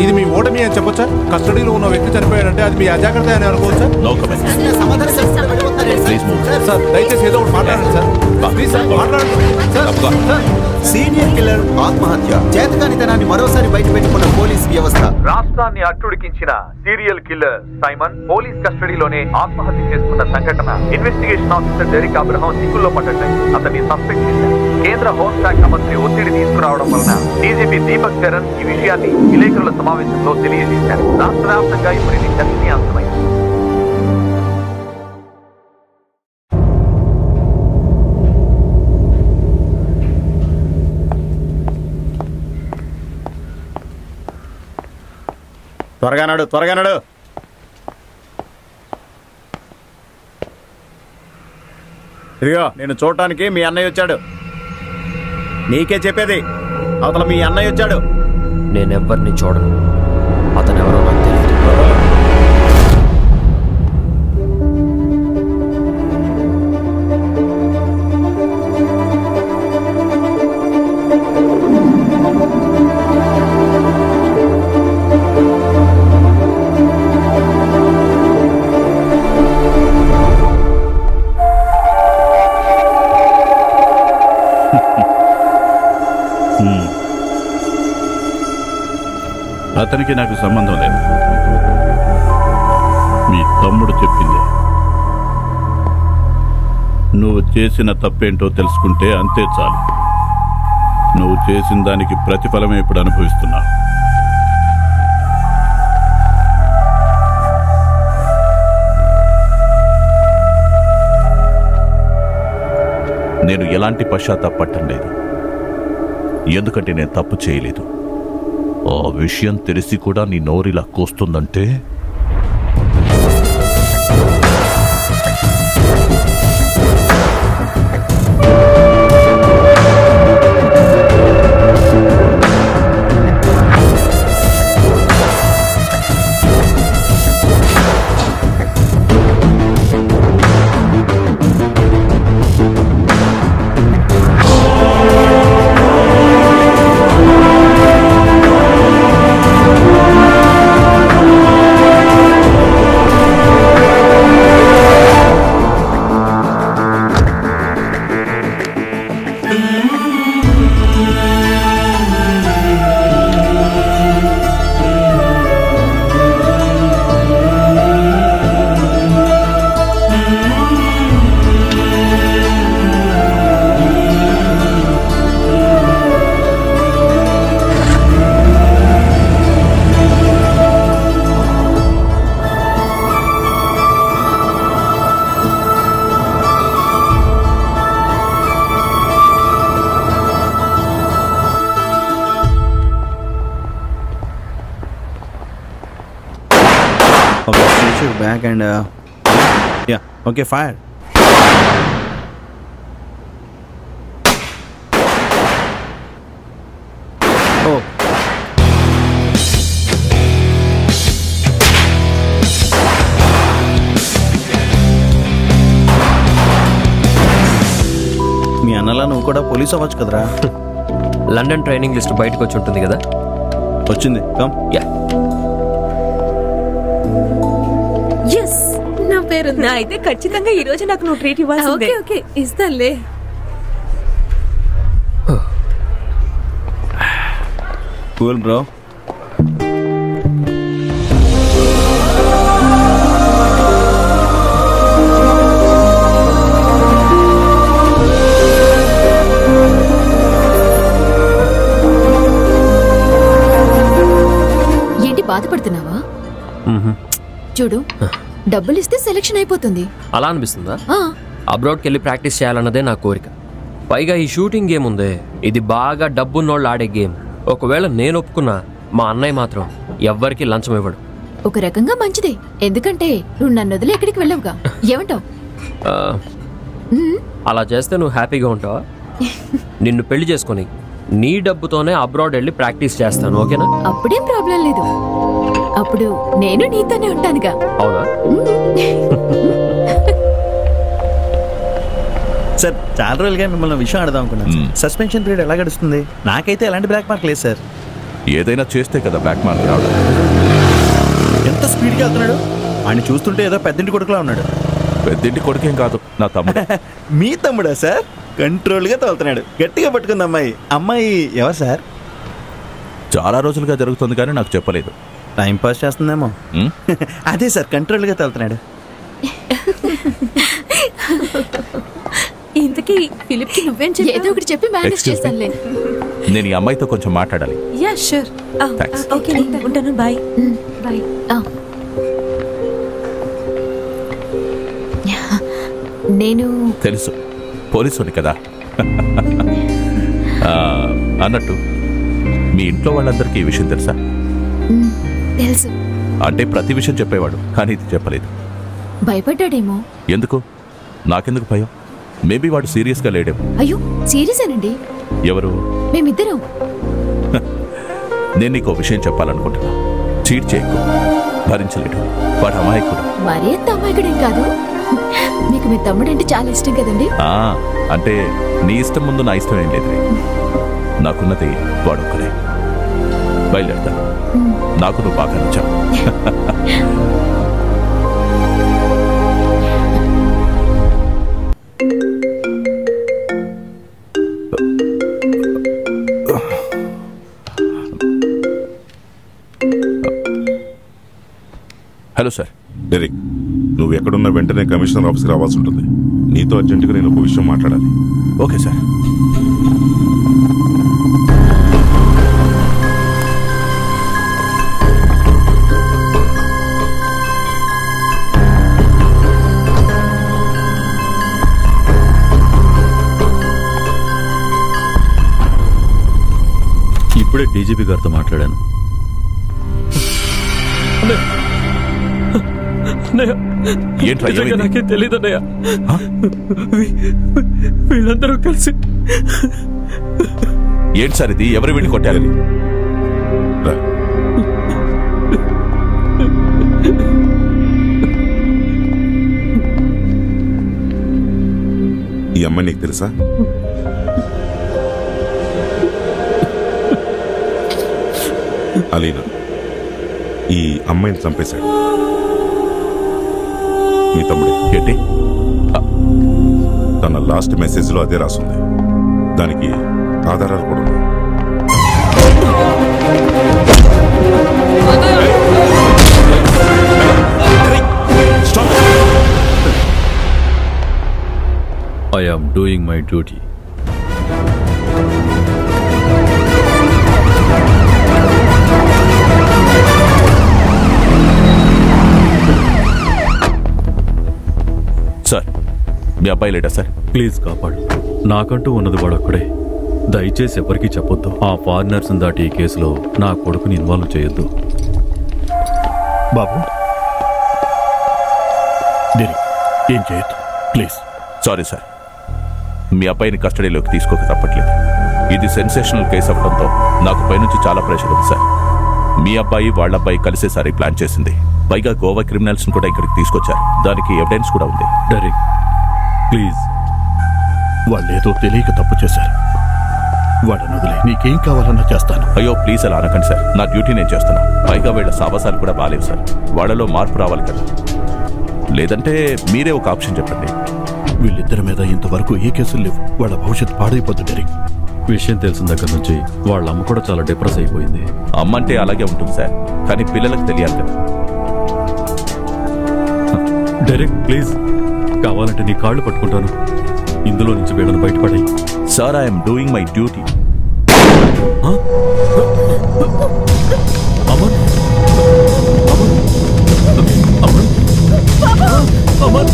ఇది మీ ఓటమి అని చెప్పొచ్చా? కస్టడీలో ఉన్న వ్యక్తి చనిపోయాడంటే అది మీ అజాగ్రత్త అని అనుకోవచ్చా? సార్ దయచేసి ఏదో ఒకటి మాట్లాడండి సార్. ప్లీజ్ సార్ మాట్లాడండి సార్. సీనియర్ కిల్లర్ ఆత్మహత్య, చేతకానితనాన్ని మరోసారి బయట పెట్టుకున్న పోలీస్ వ్యవస్థ. రాష్ట్రాన్ని అట్టుడికించిన సీరియల్ కిల్లర్ సైమన్ పోలీస్ కస్టడీలోనే ఆత్మహత్య చేసుకున్న సంఘటన ఇన్వెస్టిగేషన్ ఆఫీసర్ డెరిక్ అబ్రహం చిక్కుల్లో పడ్డాయి. అతన్ని సస్పెండ్ చేశారు. కేంద్ర హోంశాఖ మంత్రి ఒత్తిడి తీసుకురావడం వలన డీజీపీ దీపక్ చరణ్ ఈ విషయాన్ని విలేకరుల సమావేశంలో తెలియజేశారు. రాష్ట్ర వ్యాప్తంగా ఇప్పుడు ఇది చర్చనీయాంశమైంది. త్వరగా నడు. ఇదిగో నేను చూడటానికి మీ అన్నయ్య వచ్చాడు. నీకే చెప్పేది, అవతల మీ అన్నయ్య వచ్చాడు. నేనెవ్వరిని చూడను. అతను ఎవరో నాకు తెలియదు. అతనికి నాకు సంబంధం లేదు. మీ తమ్ముడు చెప్పింది. నువ్వు చేసిన తప్పేంటో తెలుసుకుంటే అంతే చాలు. నువ్వు చేసిన దానికి ప్రతిఫలమే ఇప్పుడు అనుభవిస్తున్నావు. నేను ఎలాంటి పశ్చాత్తాపపడటం లేదు, ఎందుకంటే నేను తప్పు చేయలేదు. ఆ విషయం తెలిసి కూడా నీ నోరిలా కోస్తుందంటే back and yeah, okay, fire. Oh, మీ అన్నలా నువ్వు కూడా పోలీస్ అవ్వచ్చు కదరా. లండన్ ట్రైనింగ్ లిస్ట్ బయటకు వచ్చి ఉంటుంది కదా. వచ్చింది. కమ్. యా, నా పేరు అయితే ఖచ్చితంగా ఈ రోజు నాకు నువ్వు ట్రీట్ ఇవ్వాల్సిందే. ఓకే ఇస్తానులే. Cool bro. ఏంటి బాధపడుతున్నావా? చూడు, డబ్బులు ఇస్తే సెలెక్షన్ అయిపోతుంది. అలా అనిపిస్తుందా? అబ్రాడ్కి వెళ్ళి ప్రాక్టీస్ చేయాలన్నదే నా కోరిక. పైగా ఈ షూటింగ్ గేమ్ ఉందే, ఇది బాగా డబ్బున్నోళ్ళు ఆడే గేమ్. ఒకవేళ నేను ఒప్పుకున్నా, మా అన్నయ్య మాత్రం ఎవ్వరికి లంచం ఇవ్వడు. ఒక రకంగా మంచిదే, ఎందుకంటే నువ్వు నన్ను వదిలి ఎక్కడికి వెళ్ళవుగా. ఏమంటావు? అలా చేస్తే నువ్వు హ్యాపీగా ఉంటావా? నిన్ను పెళ్లి చేసుకొని నీ డబ్బుతోనే అబ్రాడ్ వెళ్ళి ప్రాక్టీస్ చేస్తాను, ఓకేనా? అప్పుడేం ప్రాబ్లం లేదు. అప్పుడు నేను నీతోనే ఉంటానుగా. అవునా? సార్, చాలా రోజులుగా మిమ్మల్ని విషయం అడదాం అనుకున్నాను. సస్పెన్షన్ పీరియడ్ ఎలా గడుస్తుంది? నాకైతే ఎలాంటి బ్లాక్ మార్క్ లేదు సార్. ఏదైనా చేస్తే కదా బ్యాక్ మార్క్ రావడం. ఎంత స్పీడ్గా వెళ్తున్నాడు! ఆయన చూస్తుంటే ఏదో పెద్దింటి కొడుకులా ఉన్నాడు. పెద్దింటి కొడుకేం కాదు, నా తమ్ముడు. మీ తమ్ముడా సార్? కంట్రోల్గా తోలుతున్నాడు. గట్టిగా పట్టుకుంది అమ్మాయి. అమ్మాయి ఎవరు సార్? చాలా రోజులుగా జరుగుతుంది కానీ నాకు చెప్పలేదు. టైం పాస్ చేస్తుందేమో. అదే సార్, కంట్రోల్గా తోలుతున్నాడు. ఇంతకీ ఫిలిప్ కి నువ్వేం చెప్పావు? ఏదో ఒకటి చెప్పి మేనేజ్ చేస్తానులే. నేను ఈ అమ్మాయితో కొంచెం మాట్లాడాలి. Yeah sure. ఓకే ఉంటాను. బాయ్. బాయ్. నేను తెలుసు, పోలీసుని కదా. అన్నట్టు మీ ఇంట్లో వాళ్ళందరికీ ఈ విషయం తెలుసా? తెలుసు. అంటే ప్రతి విషయం చెప్పేవాడు, కానీ ఇది చెప్పలేదు. భయపడ్డాడేమో. ఎందుకు? నాకెందుకు భయం? మేబీ వాడు సీరియస్గా లేడేమో. అయ్యో సీరియసేనండి. ఎవరు? మేమిద్దరం. నేను నీకు విషయం చెప్పాలనుకుంటున్నా. చీట్ చేయకు, భరించలేడు. వాడు అమాయకుడు. మరీ అంత అమాయకుడేం కాదు. మీకు మీ తమ్ముడు అంటే చాలా ఇష్టం కదండి. అంటే నీ ఇష్టం ముందు నా ఇష్టం ఏం లేదు. నాకున్నది వాడొక్కడే. బయలుదేరతాను. నాకు నువ్వు బాగా నచ్చావు. Hello sir. డెరిక్, నువ్వు ఎక్కడున్నా వెంటనే కమిషనర్ ఆఫీస్కి రావాల్సి ఉంటుంది. నీతో అర్జెంటుగా నేను ఒక విషయం మాట్లాడాలి. Okay sir. ఇప్పుడే డీజీపీ గారితో మాట్లాడాను. నాకే తెలీదన్నయ్య. వీళ్ళందరూ కలిసి. ఏంటి సార్ ఇది? ఎవరు వీడిని కొట్టారు? ఈ అమ్మాయి నీకు తెలుసా? అలీనా ఈ అమ్మాయిని చంపేశాడు మీ తమ్ముడే. ఏంటి? తన లాస్ట్ మెసేజ్ లో అదే రాసుంది. దానికి ఆధారాలు కూడా ఉన్నాయి. I am doing my duty. Sir, మీ అబ్బాయి లేడా సార్? ప్లీజ్ కాపాడు. నాకంటూ ఉన్నది వాడొక్కడే. దయచేసి ఎవరికీ చెప్పొద్దు. ఆ ఫారినర్స్ దాటి ఈ కేసులో నా కొడుకుని ఇన్వాల్వ్ చేయొద్దు. బాబు, ఏం చేయొద్దు ప్లీజ్. సారీ సార్, మీ అబ్బాయిని కస్టడీలోకి తీసుకోక తప్పట్లేదు. ఇది సెన్సేషనల్ కేసు అవ్వడంతో నాకు పైనుంచి చాలా ప్రెషర్ ఉంది సార్. మీ అబ్బాయి వాళ్ళ అబ్బాయి కలిసేసారి ప్లాన్ చేసింది. పైగా గోవా క్రిమినల్స్ కూడా ఇక్కడికి తీసుకొచ్చారు. దానికి ఎవిడెన్స్ కూడా ఉంది. Derick please. వాళ్ళేదో తెలియక తప్పు చేశారు. వాడను వదిలే, నీకేం కావాలన్నా చేస్తాను. అయ్యో ప్లీజ్ అలా అనకండి సార్. నా డ్యూటీ నేను చేస్తున్నా. పైగా వీళ్ళ సావాసాలు కూడా బాలేవు సార్. వాళ్ళలో మార్పు రావాలి కదా. లేదంటే మీరే ఒక ఆప్షన్ చెప్పండి. వీళ్ళిద్దరి మీద ఇంతవరకు ఏ కేసులు లేవు. వాళ్ళ భవిష్యత్తు పాడైపోతుంది డెరిక్. విషయం తెలిసిన దగ్గర నుంచి వాళ్ళ అమ్మ కూడా చాలా డిప్రెస్ అయిపోయింది. అమ్మ అంటే అలాగే ఉంటుంది సార్, కానీ పిల్లలకు తెలియాలి కదా. డెరిక్ ప్లీజ్, కావాలంటే నీ కాళ్ళు పట్టుకుంటాను. ఇందులో నుంచి వీళ్ళని బయటపడాయి. Sir, I'm doing my duty. Aman, Aman, Aman,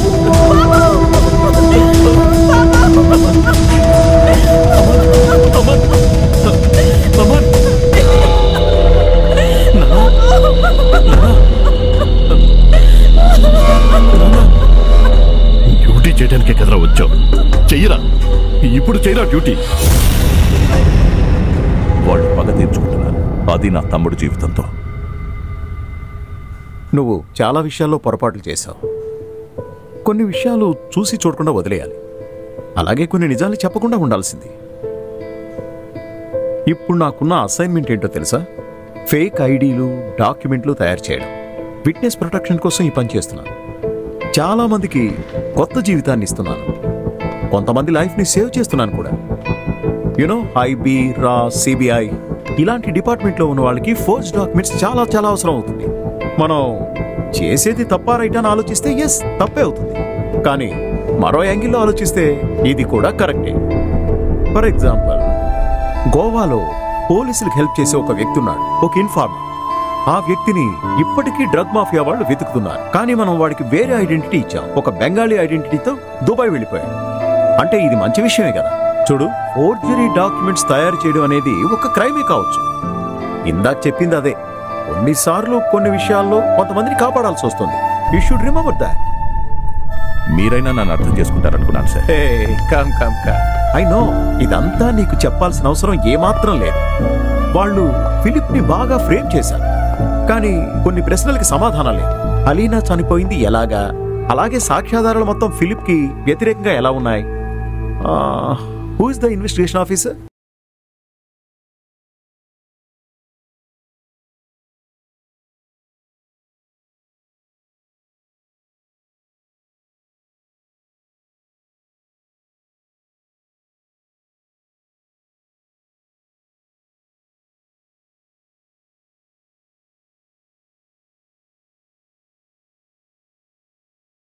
duty చేయడానికే కదరా వచ్చావు. చెయ్యరా, ఇప్పుడు చెయ్యరా డ్యూటీ. వాళ్ళు పగ తీర్చుకుంటున్నారు. అది నా తమ్ముడు జీవితంతో. నువ్వు చాలా విషయాల్లో పొరపాట్లు చేశావు. కొన్ని విషయాలు చూసి చూడకుండా వదిలేయాలి. అలాగే కొన్ని నిజాలు చెప్పకుండా ఉండాల్సింది. ఇప్పుడు నాకున్న అసైన్మెంట్ ఏంటో తెలుసా? ఫేక్ ఐడీలు, డాక్యుమెంట్లు తయారు చేయడం, విట్నెస్ ప్రొటెక్షన్ కోసం ఈ పని చేస్తున్నాను. చాలా మందికి కొత్త జీవితాన్ని ఇస్తున్నాను. కొంతమంది లైఫ్ని సేవ్ చేస్తున్నాను కూడా. యునో ఐబీ, రా, సిబిఐ ఇలాంటి డిపార్ట్మెంట్లో ఉన్న వాళ్ళకి ఫోర్జ్ డాక్యుమెంట్స్ చాలా చాలా అవసరం అవుతుంది. మనం చేసేది తప్పా రైట్ అని ఆలోచిస్తే ఎస్, తప్పే అవుతుంది. కానీ మరో యాంగిల్లో ఆలోచిస్తే ఇది కూడా కరెక్టే. ఫర్ ఎగ్జాంపుల్, గోవాలో పోలీసులకు హెల్ప్ చేసే ఒక వ్యక్తి ఉన్నాడు, ఒక ఇన్ఫార్మర్. ఆ వ్యక్తిని ఇప్పటికీ డ్రగ్ మాఫియా వాళ్ళు వెతుకుతున్నారు. కానీ మనం వాడికి వేరే ఐడెంటిటీ ఇచ్చాం, ఒక బెంగాలీ ఐడెంటిటీతో దుబాయ్ వెళ్ళిపోయాడు. అంటే ఇది మంచి విషయమే కదా. చూడు, ఫోర్జరీ డాక్యుమెంట్స్ తయారు చేయడం అనేది ఒక క్రైమే కావచ్చు. ఇందాక చెప్పింది అదే. కొన్నిసార్లు కొన్ని విషయాల్లో కొంతమందిని కాపాడాల్సి వస్తుంది. You should remember that. మీరైనా నన్ను అర్థం చేసుకుంటారనుకున్నాను సార్. ఐ నో, ఇదంతా నీకు చెప్పాల్సిన అవసరం ఏమాత్రం లేదు. వాళ్ళు ఫిలిప్ ని బాగా ఫ్రేమ్ చేశారు, కానీ కొన్ని ప్రశ్నలకి సమాధానం లేదు. అలీనా చనిపోయింది ఎలాగా, అలాగే సాక్ష్యాధారాలు మొత్తం ఫిలిప్ కి వ్యతిరేకంగా ఎలా ఉన్నాయి. Who is the investigation officer?